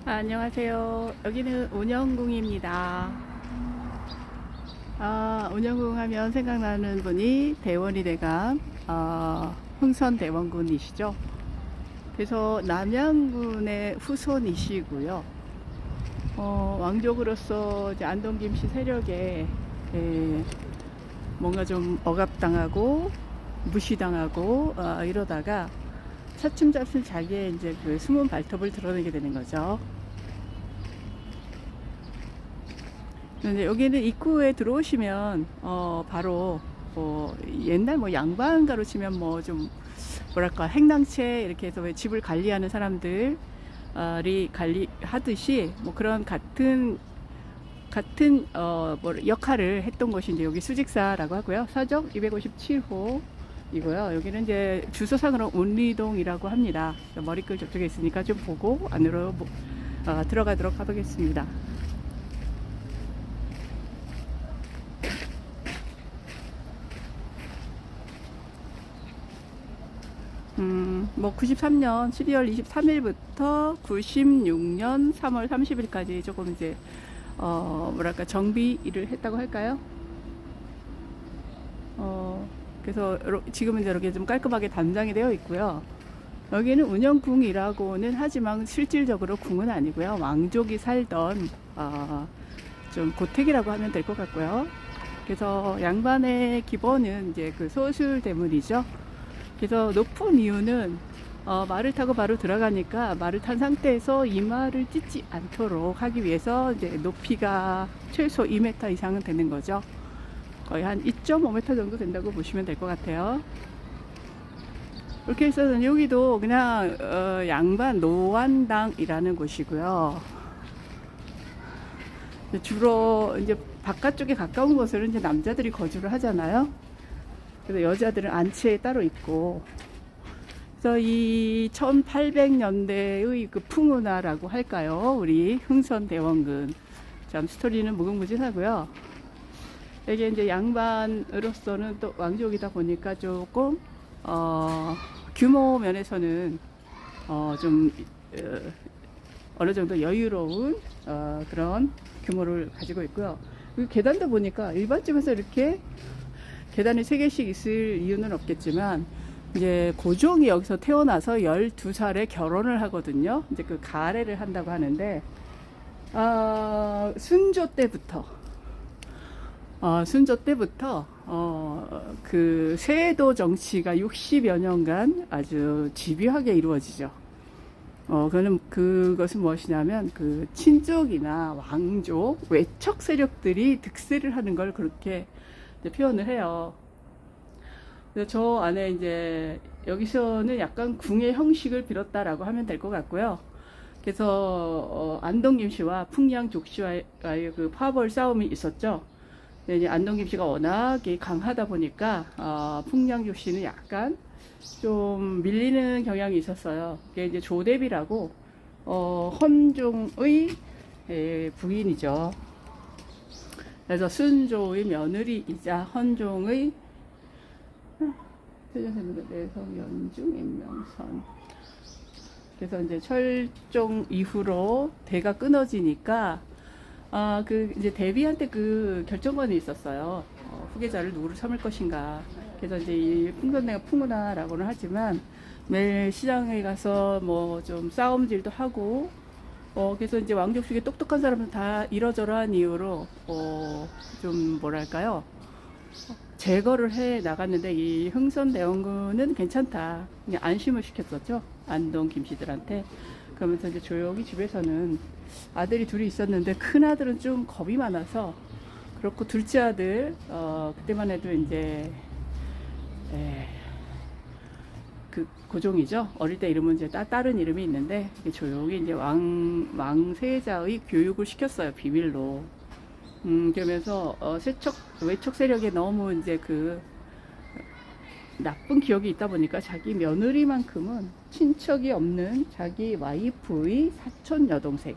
안녕하세요. 여기는 운영궁입니다. 운영궁 하면 생각나는 분이 대원이 대감, 흥선대원군이시죠. 그래서 남양군의 후손이시고요. 왕족으로서 이제 안동 김씨 세력에 뭔가 좀 억압당하고 무시당하고 이러다가 차츰차츰 자기의 이제 그 숨은 발톱을 드러내게 되는 거죠. 근데 여기는 입구에 들어오시면 바로 옛날 뭐 양반가로 치면 뭐 좀 뭐랄까 행랑채 이렇게 해서 왜 집을 관리하는 사람들이 관리하듯이 뭐 그런 같은 뭐 역할을 했던 곳이 이제 여기 수직사라고 하고요. 사적 257호 이고요. 여기는 이제 주소상으로 온리동이라고 합니다. 머리끌 저쪽에 있으니까 좀 보고 안으로 들어가도록 하겠습니다. 뭐 93년 12월 23일부터 96년 3월 30일까지 조금 이제 뭐랄까 정비 일을 했다고 할까요? 그래서 지금은 이렇게 좀 깔끔하게 단장이 되어 있고요. 여기는 운영궁이라고는 하지만 실질적으로 궁은 아니고요. 왕족이 살던 좀 고택이라고 하면 될 것 같고요. 그래서 양반의 기본은 이제 그 소술대문이죠. 그래서 높은 이유는 말을 타고 바로 들어가니까 말을 탄 상태에서 이마를 찢지 않도록 하기 위해서 이제 높이가 최소 2m 이상은 되는 거죠. 거의 한 2.5m 정도 된다고 보시면 될 것 같아요. 이렇게 해서 여기도 그냥 양반 노안당이라는 곳이고요. 주로 이제 바깥쪽에 가까운 곳으로 이제 남자들이 거주를 하잖아요. 그래서 여자들은 안치에 따로 있고, 그래서 이 1800년대의 그 풍운하라고 할까요? 우리 흥선대원군. 참 스토리는 무궁무진하고요. 이게 이제 양반으로서는 또 왕족이다 보니까 조금 규모 면에서는 좀 어느 정도 여유로운 그런 규모를 가지고 있고요. 그리고 계단도 보니까 일반집에서 이렇게 계단이 3개씩 있을 이유는 없겠지만, 이제 고종이 여기서 태어나서 12살에 결혼을 하거든요. 이제 그 가례를 한다고 하는데, 순조 때부터, 그 세도 정치가 60여 년간 아주 집요하게 이루어지죠. 그것은 무엇이냐면, 그 친족이나 왕족, 외척 세력들이 득세를 하는 걸 그렇게 표현을 해요. 저 안에 이제 여기서는 약간 궁의 형식을 빌었다라고 하면 될 것 같고요. 그래서 안동 김씨와 풍양 족씨와의 그 파벌 싸움이 있었죠. 이제 안동 김씨가 워낙 강하다 보니까 풍양 족씨는 약간 좀 밀리는 경향이 있었어요. 그게 이제 조대비라고 헌종의 부인이죠. 그래서 순조의 며느리이자 헌종의 내성 연중 임명선. 그래서 이제 철종 이후로 대가 끊어지니까 그 이제 대비한테 그 결정권이 있었어요. 후계자를 누구를 삼을 것인가. 그래서 이제 이 풍선대가 풍운하라고는 하지만 매일 시장에 가서 뭐 좀 싸움질도 하고 그래서 이제 왕족 중에 똑똑한 사람은 다 이러저러한 이유로 좀 뭐랄까요, 제거를 해 나갔는데 이 흥선대원군은 괜찮다, 그냥 안심을 시켰었죠, 안동 김씨들한테. 그러면서 이제 조용히 집에서는 아들이 둘이 있었는데 큰 아들은 좀 겁이 많아서 그렇고, 둘째 아들 그때만 해도 이제 그 고종이죠. 어릴 때 이름은 이제 다른 이름이 있는데 조용히 이제 왕세자의 교육을 시켰어요, 비밀로. 그러면서 외척 세력에 너무 이제 그 나쁜 기억이 있다 보니까 자기 며느리만큼은 친척이 없는 자기 와이프의 사촌 여동생인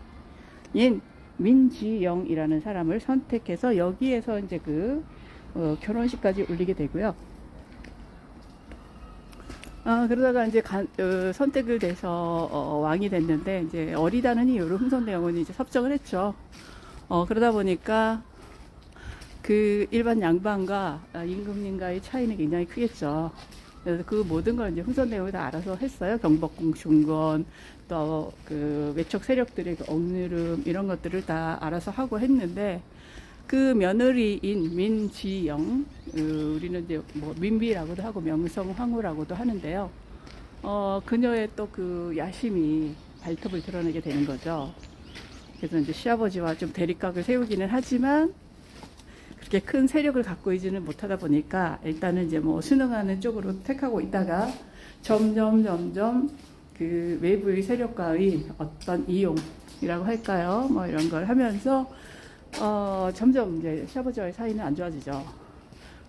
민지영이라는 사람을 선택해서 여기에서 이제 그 결혼식까지 올리게 되고요. 그러다가 이제 선택을 돼서 왕이 됐는데 이제 어리다는 이유로 흥선대원군이 이제 섭정을 했죠. 그러다 보니까 그 일반 양반과 임금님과의 차이는 굉장히 크겠죠. 그래서 그 모든 걸 이제 흥선대원이 다 알아서 했어요. 경복궁 중건, 또 그 외척 세력들의 그 억누름 이런 것들을 다 알아서 하고 했는데 그 며느리인 민지영, 우리는 이제 뭐 민비라고도 하고 명성황후라고도 하는데요. 그녀의 또 그 야심이 발톱을 드러내게 되는 거죠. 그래서 이제 시아버지와 좀 대립각을 세우기는 하지만 그렇게 큰 세력을 갖고 있지는 못하다 보니까 일단은 이제 뭐 순응하는 쪽으로 택하고 있다가 점점 그 외부의 세력과의 어떤 이용이라고 할까요? 뭐 이런 걸 하면서 점점 이제 시아버지와의 사이는 안 좋아지죠.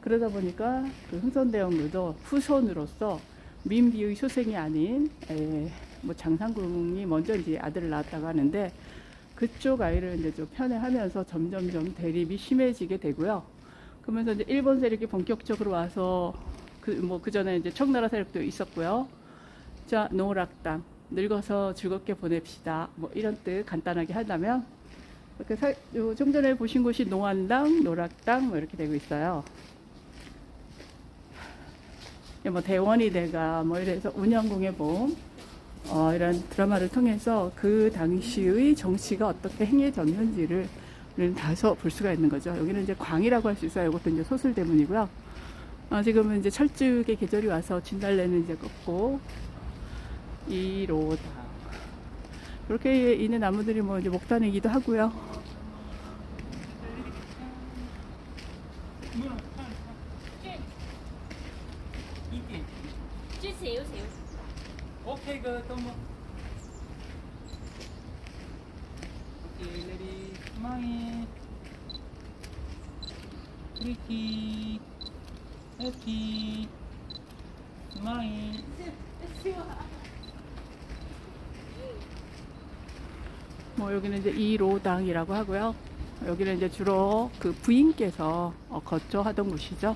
그러다 보니까 그 흥선대원군도 후손으로서 민비의 소생이 아닌 뭐 장상궁이 먼저 이제 아들을 낳았다고 하는데 그쪽 아이를 이제 좀 편애하면서 점점 대립이 심해지게 되고요. 그러면서 이제 일본 세력이 본격적으로 와서 그 전에 이제 청나라 세력도 있었고요. 자, 노락당 늙어서 즐겁게 보냅시다. 뭐 이런 뜻 간단하게 한다면 이렇게 좀 전에 보신 곳이 노안당, 노락당 뭐 이렇게 되고 있어요. 뭐 대원이 대가 뭐 이래서 운영궁의 봄 이런 드라마를 통해서 그 당시의 정치가 어떻게 행해졌는지를 우리는 다소 볼 수가 있는 거죠. 여기는 이제 광이라고 할 수 있어요. 이것도 이제 소설 때문이고요. 지금은 이제 철쭉의 계절이 와서 진달래는 이제 꺾고 이로당 이렇게 있는 나무들이 뭐 이제 목단이기도 하고요. 오케이, 그, 또 뭐. 오케이, 레디, 스마일. 프리티. 해피. 스마일. 뭐 여기는 이제 이로당이라고 하고요. 여기는 이제 주로 그 부인께서 거처하던 곳이죠.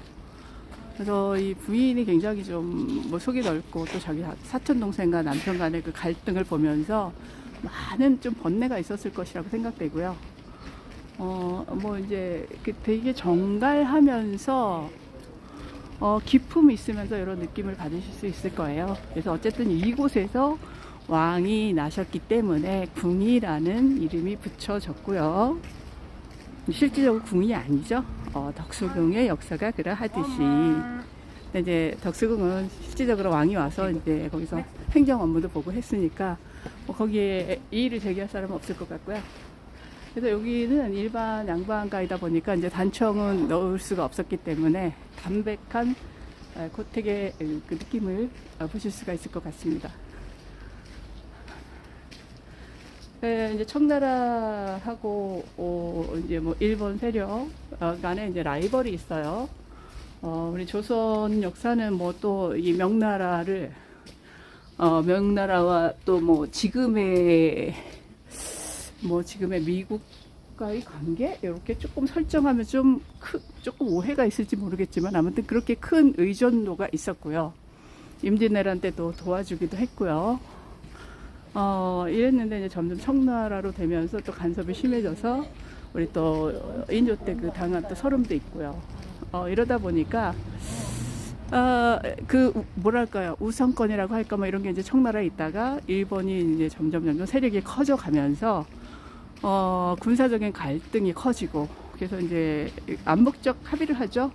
그래서 이 부인이 굉장히 좀 뭐 속이 넓고 또 자기 사촌 동생과 남편 간의 그 갈등을 보면서 많은 좀 번뇌가 있었을 것이라고 생각되고요. 뭐 이제 그 되게 정갈하면서 기품이 있으면서 이런 느낌을 받으실 수 있을 거예요. 그래서 어쨌든 이곳에서 왕이 나셨기 때문에 궁이라는 이름이 붙여졌고요. 실질적으로 궁이 아니죠. 덕수궁의 역사가 그러하듯이. 근데 이제 덕수궁은 실질적으로 왕이 와서 이제 거기서 행정 업무도 보고 했으니까 뭐 거기에 이의를 제기할 사람은 없을 것 같고요. 그래서 여기는 일반 양반가이다 보니까 이제 단청은 넣을 수가 없었기 때문에 담백한 고택의 그 느낌을 보실 수가 있을 것 같습니다. 이제 청나라하고 이제 뭐 일본 세력 간에 이제 라이벌이 있어요. 우리 조선 역사는 뭐 또 이 명나라를 명나라와 또 뭐 지금의 미국과의 관계 이렇게 조금 설정하면 조금 오해가 있을지 모르겠지만 아무튼 그렇게 큰 의존도가 있었고요. 임진왜란 때도 도와주기도 했고요. 이랬는데 이제 점점 청나라로 되면서 또 간섭이 심해져서 우리 또 인조 때 그 당한 또 서름도 있고요. 이러다 보니까 그 뭐랄까요, 우선권이라고 할까 뭐 이런 게 이제 청나라에 있다가 일본이 이제 점점 세력이 커져가면서 군사적인 갈등이 커지고 그래서 이제 암묵적 합의를 하죠.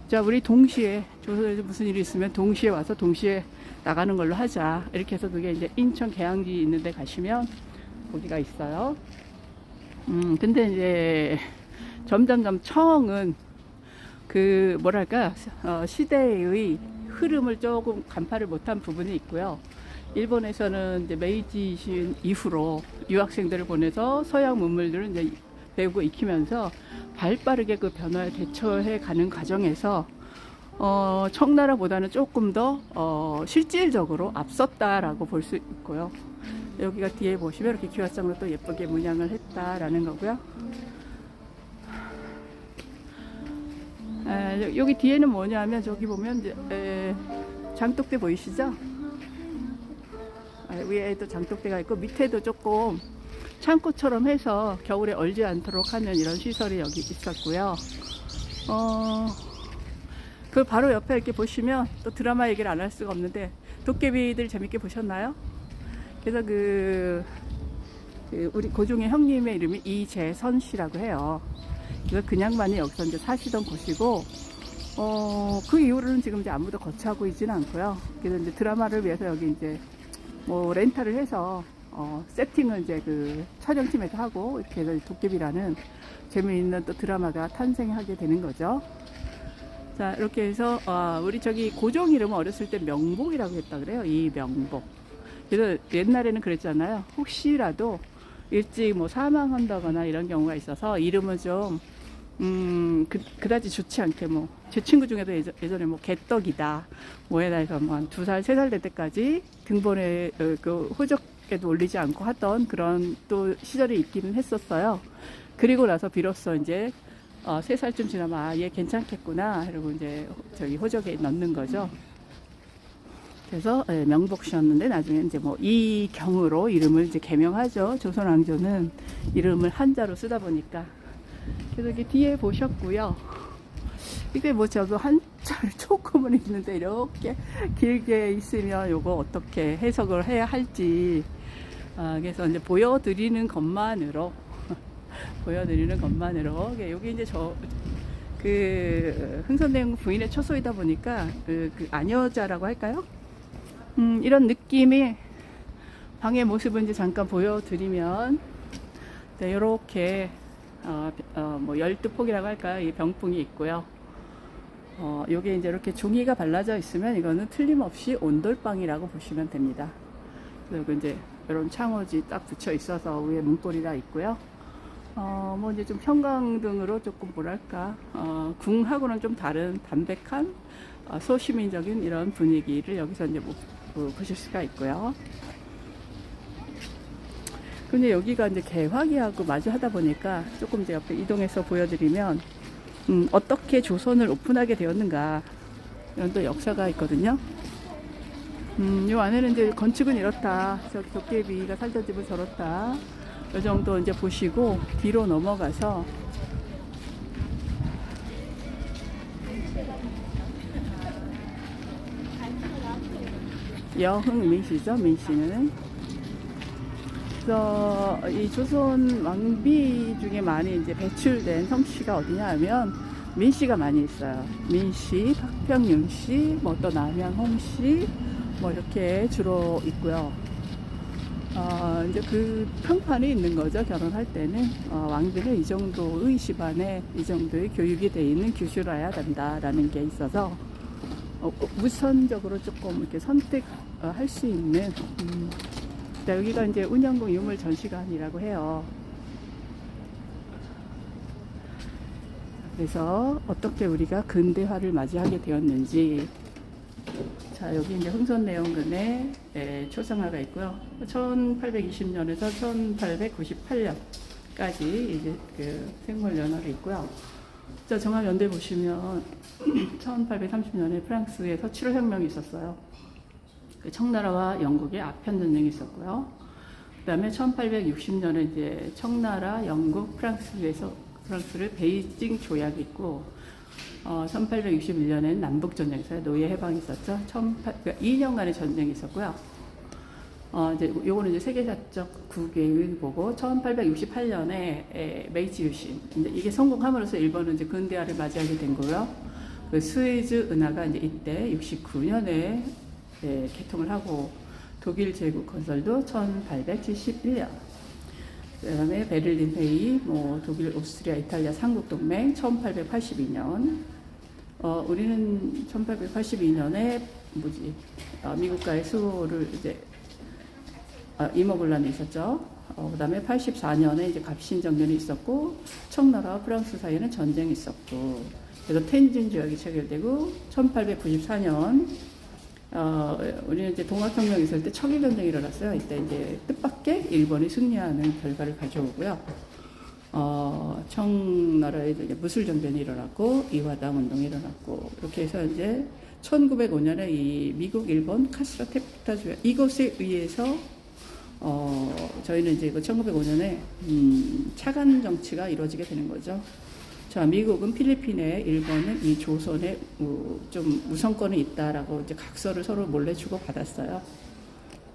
자, 우리 동시에 조선에서 무슨 일이 있으면 동시에 와서 동시에 나가는 걸로 하자. 이렇게 해서 그게 이제 인천 계양지 있는 데 가시면 거기가 있어요. 근데 이제 점점 청은 그 뭐랄까 시대의 흐름을 조금 간파를 못한 부분이 있고요. 일본에서는 이제 메이지 신 이후로 유학생들을 보내서 서양 문물들을 이제 배우고 익히면서 발빠르게 그 변화에 대처해 가는 과정에서 청나라보다는 조금 더 실질적으로 앞섰다라고 볼 수 있고요. 여기가 뒤에 보시면 이렇게 기와장으로 또 예쁘게 문양을 했다라는 거고요. 여기 뒤에는 뭐냐면 저기 보면 이제 장독대 보이시죠? 위에도 장독대가 있고 밑에도 조금 창고처럼 해서 겨울에 얼지 않도록 하는 이런 시설이 여기 있었고요. 그 바로 옆에 이렇게 보시면 또 드라마 얘기를 안 할 수가 없는데 도깨비들 재밌게 보셨나요? 그래서 우리 고종의 형님의 이름이 이재선 씨라고 해요. 그래서 그냥만이 여기서 이제 사시던 곳이고, 그 이후로는 지금 이제 아무도 거처하고 있지는 않고요. 그래서 이제 드라마를 위해서 여기 이제 뭐 렌탈을 해서 세팅을 이제 그 촬영팀에서 하고 이렇게 해서 도깨비라는 재미있는 또 드라마가 탄생하게 되는 거죠. 자, 이렇게 해서 우리 저기 고종 이름은 어렸을 때 명복이라고 했다 그래요. 이명복. 그래서 옛날에는 그랬잖아요. 혹시라도 일찍 뭐 사망한다거나 이런 경우가 있어서 이름은 좀 그다지 좋지 않게 뭐 제 친구 중에도 예전에 뭐 개떡이다 뭐에다 해서 뭐 한 2살 3살 될 때까지 등본에 그 호적에도 올리지 않고 하던 그런 또 시절이 있기는 했었어요. 그리고 나서 비로소 이제 3살쯤 지나면 얘 괜찮겠구나 이러고 이제 저기 호적에 넣는 거죠. 그래서 명복 씨였는데 나중에 이제 뭐 이경으로 이름을 이제 개명하죠. 조선 왕조는 이름을 한자로 쓰다 보니까. 그래서 이게 뒤에 보셨고요. 이게 뭐 저도 한자를 조금은 있는데 이렇게 길게 있으면 요거 어떻게 해석을 해야 할지. 그래서 이제 보여드리는 것만으로 여기 이제 흥선대원 부인의 처소이다 보니까 그 안여자라고 할까요? 이런 느낌의 방의 모습을 이제 잠깐 보여드리면, 네, 이렇게 뭐 열두폭이라고 할까요? 이 병풍이 있고요. 요게 이제 이렇게 종이가 발라져 있으면 이거는 틀림없이 온돌방이라고 보시면 됩니다. 그리고 이제 이런 창호지 딱 붙여 있어서 위에 문고리가 있고요. 뭐 이제 좀 형광등으로 조금 뭐랄까, 궁하고는 좀 다른 담백한 소시민적인 이런 분위기를 여기서 이제 보실 수가 있고요. 근데 여기가 이제 개화기하고 마주하다 보니까 조금 이제 옆에 이동해서 보여드리면, 어떻게 조선을 오픈하게 되었는가, 이런 또 역사가 있거든요. 이 안에는 이제 건축은 이렇다. 저기 도깨비가 살던 집은 저렇다. 이 정도 이제 보시고 뒤로 넘어가서 여흥민씨죠. 민씨는 그래서 이 조선 왕비 중에 많이 이제 배출된 성씨가 어디냐 하면 민씨가 많이 있어요. 민씨, 박평윤씨, 뭐 또 남양홍씨, 뭐 이렇게 주로 있고요. 이제 그 평판이 있는 거죠. 결혼할 때는 왕비는 이 정도의 집안에 이 정도의 교육이 되어 있는 규슈라야 된다라는 게 있어서 우선적으로 조금 이렇게 선택할 수 있는. 자, 여기가 이제 운영궁 유물 전시관이라고 해요. 그래서 어떻게 우리가 근대화를 맞이하게 되었는지. 자, 여기 이제 흥선내원근에 초상화가 있고요. 1820년에서 1898년까지 이제 그 생물연화가 있고요. 자, 정합연대 보시면 1830년에 프랑스에서 7월혁명이 있었어요. 그 청나라와 영국의 아편 전쟁이 있었고요. 그 다음에 1860년에 이제 청나라, 영국, 프랑스를 베이징 조약이 있고, 1861년에는 남북전쟁이 있어요. 노예 해방이 있었죠. 2년간의 전쟁이 있었고요. 이제 요거는 이제 세계사적 국외의 보고, 1868년에 메이지 유신. 이제 이게 성공함으로써 일본은 이제 근대화를 맞이하게 된 거고요. 그 스웨즈 은하가 이제 이때 69년에 개통을 하고, 독일 제국 건설도 1871년. 그 다음에 베를린 회의, 뭐 독일, 오스트리아, 이탈리아 삼국 동맹 1882년. 우리는 1882년에 미국과의 수호를 이제 임오군란이 있었죠. 그 다음에 84년에 이제 갑신정변이 있었고, 청나라와 프랑스 사이에는 전쟁이 있었고, 그래서 텐진 조약이 체결되고, 1894년 우리는 이제 동학혁명이 있을 때 청일전쟁이 일어났어요. 이때 이제 뜻밖의 일본이 승리하는 결과를 가져오고요. 청나라에 이제 무술정변이 일어났고, 이화당 운동이 일어났고, 이렇게 해서 이제 1905년에 이 미국, 일본 카스라 테프타 조약 이것에 의해서 저희는 이제 그 1905년에 차관 정치가 이루어지게 되는 거죠. 자, 미국은 필리핀에, 일본은 이 조선에 좀 우선권이 있다라고 이제 각서를 서로 몰래 주고 받았어요.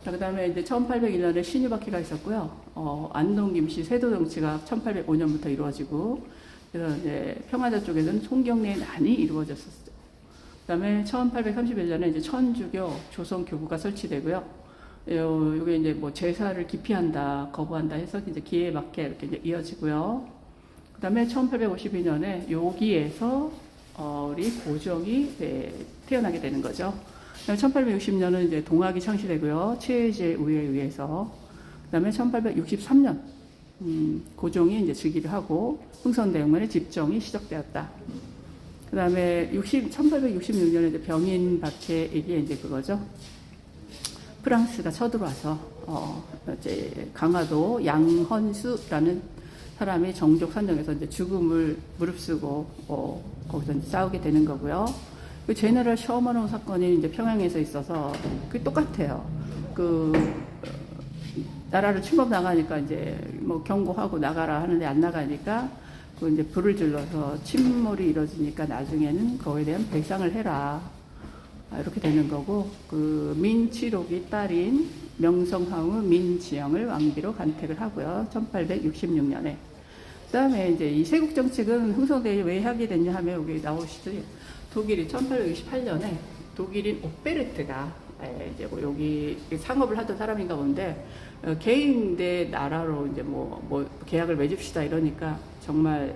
자, 그다음에 이제 1801년에 신유박해가 있었고요. 안동 김씨 세도 정치가 1805년부터 이루어지고, 그래서 이제 평화자 쪽에서는 송경래의 난이 이루어졌었죠. 그다음에 1831년에 이제 천주교 조선교구가 설치되고요. 이게 이제 뭐 제사를 기피한다, 거부한다 해서 이제 기회에 맞게 이렇게 이제 이어지고요. 그다음에 1852년에 여기에서 우리 고종이 태어나게 되는 거죠. 1860년은 이제 동학이 창시되고요. 최혜제 우에 의해서. 그다음에 1863년 고종이 이제 즉위를 하고 흥선대원군의 집정이 시작되었다. 그다음에 1866년에 이제 병인 박해 이게 이제 그거죠. 프랑스가 쳐들어와서 이제 강화도 양헌수라는 사람이 정족 선정에서 이제 죽음을 무릅쓰고 거기서 이제 싸우게 되는 거고요. 그 제너럴 셔먼호 사건이 이제 평양에서 있어서 그게 똑같아요. 그 나라를 침범 나가니까 이제 뭐 경고하고 나가라 하는데 안 나가니까 그 이제 불을 질러서 침몰이 이루어지니까 나중에는 그거에 대한 배상을 해라. 이렇게 되는 거고, 그 민치록이 딸인 명성황후 민지영을 왕비로 간택을 하고요. 1866년에. 그 다음에 이제 이 세국 정책은 흥선대원이 왜 하게 됐냐 하면 여기 나오시죠. 독일이 1868년에 독일인 오페르트가 이제 뭐 여기 상업을 하던 사람인가 본데 개인 대 나라로 이제 뭐 계약을 맺읍시다 이러니까 정말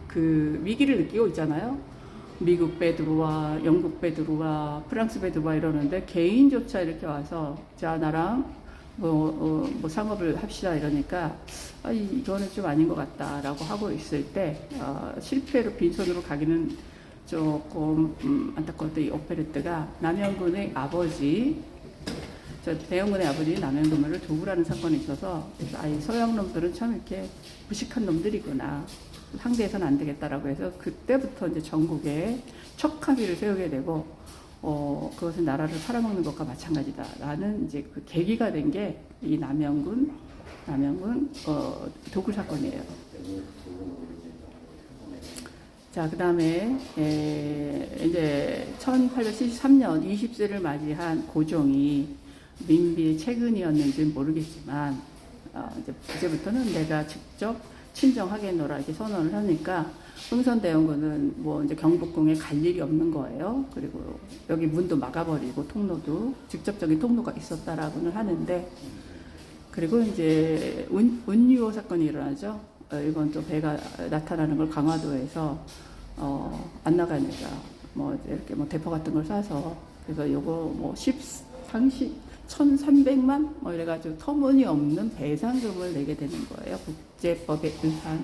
그 위기를 느끼고 있잖아요. 미국 배 들어와, 영국 배 들어와, 프랑스 배 들어와 이러는데 개인조차 이렇게 와서 자 나랑 뭐 상업을 합시다 이러니까 이거는 좀 아닌 것 같다라고 하고 있을 때 실패로 빈손으로 가기는 조금 안타까웠던 이 오페르트가 남영군의 아버지, 대영군의 아버지 남영군을 도구라는 사건이 있어서 이 서양 놈들은 참 이렇게 무식한 놈들이구나. 상대해서는 안 되겠다라고 해서 그때부터 이제 전국에 척합의를 세우게 되고 그것은 나라를 팔아먹는 것과 마찬가지다라는 이제 그 계기가 된 게 이 남영군 도굴 사건이에요. 자, 그 다음에 이제 1873년 20세를 맞이한 고종이 민비의 최근이었는지는 모르겠지만 이제부터는 내가 직접 친정하겠노라 이렇게 선언을 하니까 흥선대원군은 뭐 이제 경복궁에 갈 일이 없는 거예요. 그리고 여기 문도 막아버리고 통로도 직접적인 통로가 있었다라고는 하는데, 그리고 이제 운유호 사건이 일어나죠. 이건 또 배가 나타나는 걸 강화도에서 안 나가니까 뭐 이렇게 뭐 대포 같은 걸 쏴서 그래서 요거 뭐 당시 1,300만 뭐 이래가지고 터무니없는 배상금을 내게 되는 거예요. 국제법에 의한.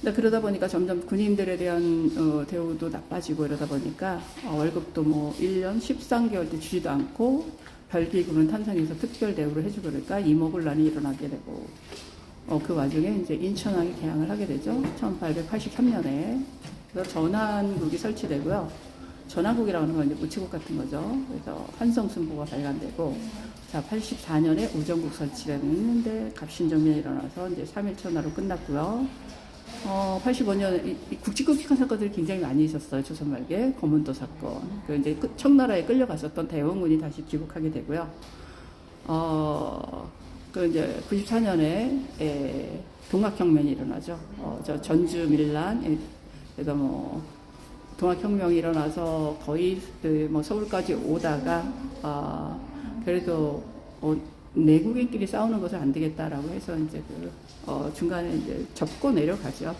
그러다 보니까 점점 군인들에 대한 대우도 나빠지고 이러다 보니까 월급도 뭐 1년 13개월 때 주지도 않고 별기금은 탄생해서 특별 대우를 해주고 그러니까 이모군란이 일어나게 되고 그 와중에 이제 인천왕이 개항을 하게 되죠. 1883년에. 그래서 전한국이 설치되고요. 전한국이라고 하는 건 이제 우체국 같은 거죠. 그래서 환성순보가 발간되고, 자, 84년에 우정국 설치됐는데 갑신정변이 일어나서 이제 3.1천하로 끝났고요. 85년 굵직굵직한 사건들이 굉장히 많이 있었어요. 조선 말기에 거문도 사건. 그 이제 청나라에 끌려갔었던 대원군이 다시 귀국하게 되고요. 그 이제 94년에 동학혁명이 일어나죠. 저 전주 밀란, 그래서 뭐 동학혁명이 일어나서 거의 뭐 서울까지 오다가 그래도 내국인끼리 싸우는 것은 안 되겠다라고 해서 이제 중간에 이제 접고 내려가죠.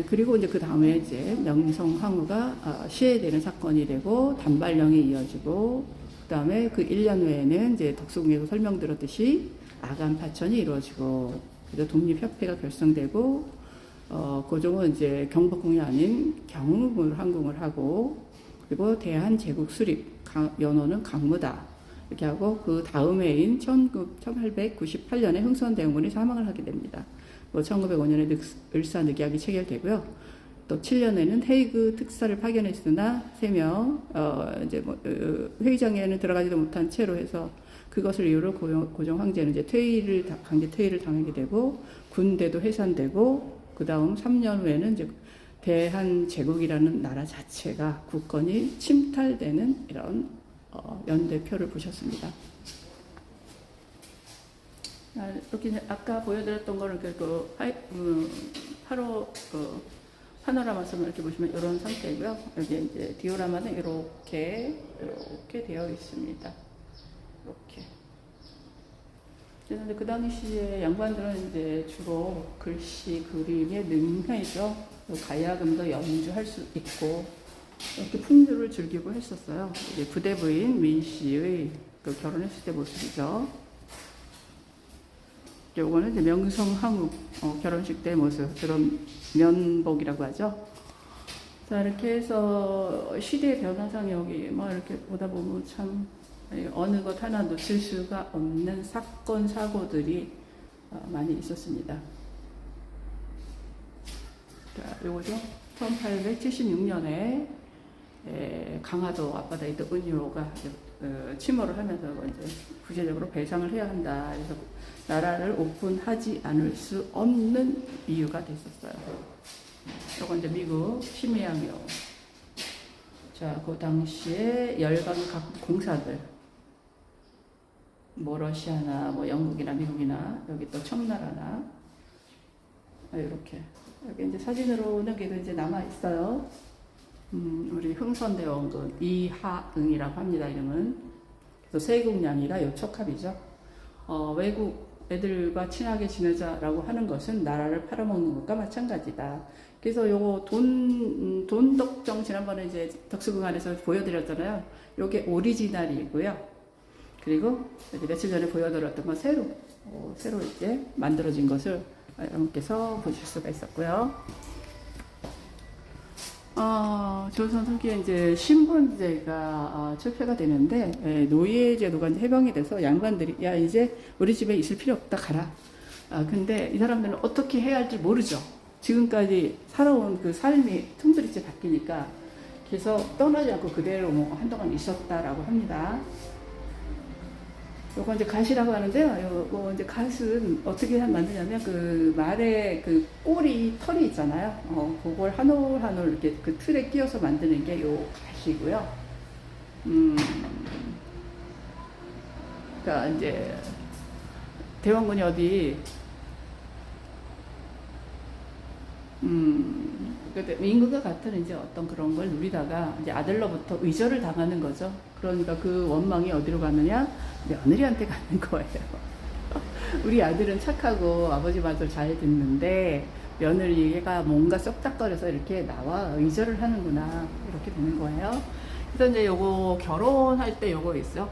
그리고 이제 그 다음에 이제 명성황후가 시해되는 사건이 되고 단발령이 이어지고, 그 다음에 그 1년 후에는 이제 덕수궁에서 설명드렸듯이 아간 파천이 이루어지고, 그래서 독립협회가 결성되고, 고종은 이제 경복궁이 아닌 경흥궁을 항궁을 하고, 그리고 대한제국 수립, 연호는 강무다. 이렇게 하고, 그 다음 해인 1898년에 흥선대원군이 사망을 하게 됩니다. 1905년에 을사늑약이 체결되고요. 또 7년에는 헤이그 특사를 파견했으나 3명 이제 회의장에는 들어가지도 못한 채로 해서 그것을 이유로 고종 황제는 이제 강제 퇴위를 당하게 되고 군대도 해산되고 그 다음 3년 후에는 이제 대한 제국이라는 나라 자체가 국권이 침탈되는 이런 연대표를 보셨습니다. 이렇게 아까 보여드렸던 거는 파노라마선을 이렇게 보시면 이런 상태고요. 여기 이제 디오라마는 이렇게 되어 있습니다. 이렇게. 그런데 그 당시에 양반들은 이제 주로 글씨, 그림에 능해죠. 가야금도 연주할 수 있고 이렇게 풍류를 즐기고 했었어요. 이제 부대 부인 민 씨의 그 결혼했을 때 모습이죠. 요거는 이제 명성황후 결혼식 때 모습, 그런 면복이라고 하죠. 자, 이렇게 해서 시대의 변화상 여기 이렇게 보다 보면 참 어느 것 하나 놓칠 수가 없는 사건, 사고들이 많이 있었습니다. 자, 요거죠. 1876년에 강화도 앞바다에 은유로가 침몰을 하면서 이제 구체적으로 배상을 해야 한다. 그래서 나라를 오픈하지 않을 수 없는 이유가 됐었어요. 요건 이제 미국 심해양요. 자, 그 당시에 열강 각 공사들, 러시아나 영국이나 미국이나 여기 또 청나라나 이렇게 여기 이제 사진으로는 그래도 이제 남아 있어요. 우리 흥선대원군 이하응이라고 합니다. 이름은. 그래서 세국량이가 요 척합이죠. 외국 애들과 친하게 지내자라고 하는 것은 나라를 팔아먹는 것과 마찬가지다. 그래서 요거 돈덕정 지난번에 이제 덕수궁안에서 보여드렸잖아요. 요게 오리지널이고요. 그리고 며칠 전에 보여드렸던 건 새로 이제 만들어진 것을 여러분께서 보실 수가 있었고요. 조선 후기에 이제 신분제가 철폐가 되는데 노예제도가 이제 해방이 돼서 양반들이 야 이제 우리 집에 있을 필요 없다 가라. 근데 이 사람들은 어떻게 해야 할지 모르죠. 지금까지 살아온 그 삶이 tum들이째 바뀌니까 그래서 떠나지 않고 그대로 한동안 있었다라고 합니다. 요거 이제 갓이라고 하는데요. 요거 이제 갓은 어떻게 만드냐면 그 말의 그 꼬리 털이 있잖아요. 그걸 한 올 한 올 이렇게 그 틀에 끼워서 만드는 게 요 갓이고요. 그러니까 이제 대원군이 어디 임금과 같은 이제 어떤 그런 걸 누리다가 이제 아들로부터 의절을 당하는 거죠. 그러니까 그 원망이 어디로 가느냐? 며느리한테 가는 거예요. 우리 아들은 착하고 아버지 말을 잘 듣는데 며느리가 뭔가 쏙닥거려서 이렇게 나와 의절을 하는구나 이렇게 되는 거예요. 그래서 이제 요거 결혼할 때 요거 있어.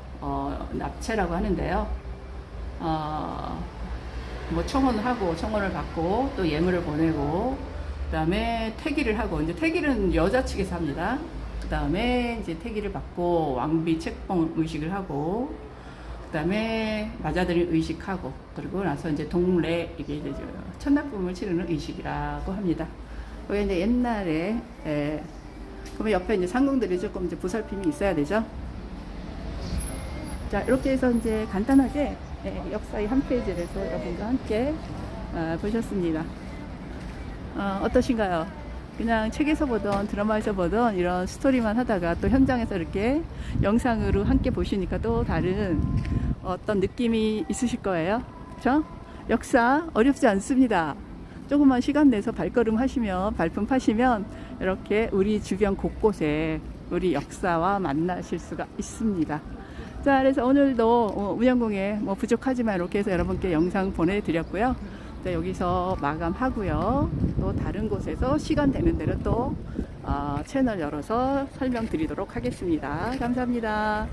납체라고 하는데요. 청혼을 받고 또 예물을 보내고 그 다음에 태기를 하고 이제 태기는 여자 측에서 합니다. 그 다음에 이제 태기를 받고 왕비 책봉 의식을 하고 그 다음에 맞아들인 의식하고 그리고 나서 이제 동례 이게 이제 첫납금을 치르는 의식이라고 합니다. 그게 이제 옛날에 그러면 옆에 이제 상궁들이 조금 이제 보살핌이 있어야 되죠. 자, 이렇게 해서 이제 간단하게 역사의 한 페이지를 해서 여러분과 함께 보셨습니다. 어떠신가요? 그냥 책에서 보던 드라마에서 보던 이런 스토리만 하다가 또 현장에서 이렇게 영상으로 함께 보시니까 또 다른 어떤 느낌이 있으실 거예요. 그렇죠? 역사 어렵지 않습니다. 조금만 시간 내서 발걸음 하시면 발품 파시면 이렇게 우리 주변 곳곳에 우리 역사와 만나실 수가 있습니다. 자, 그래서 오늘도 운영공에 부족하지만 이렇게 해서 여러분께 영상 보내드렸고요. 자, 여기서 마감하고요. 또 다른 곳에서 시간 되는 대로 또 채널 열어서 설명드리도록 하겠습니다. 감사합니다.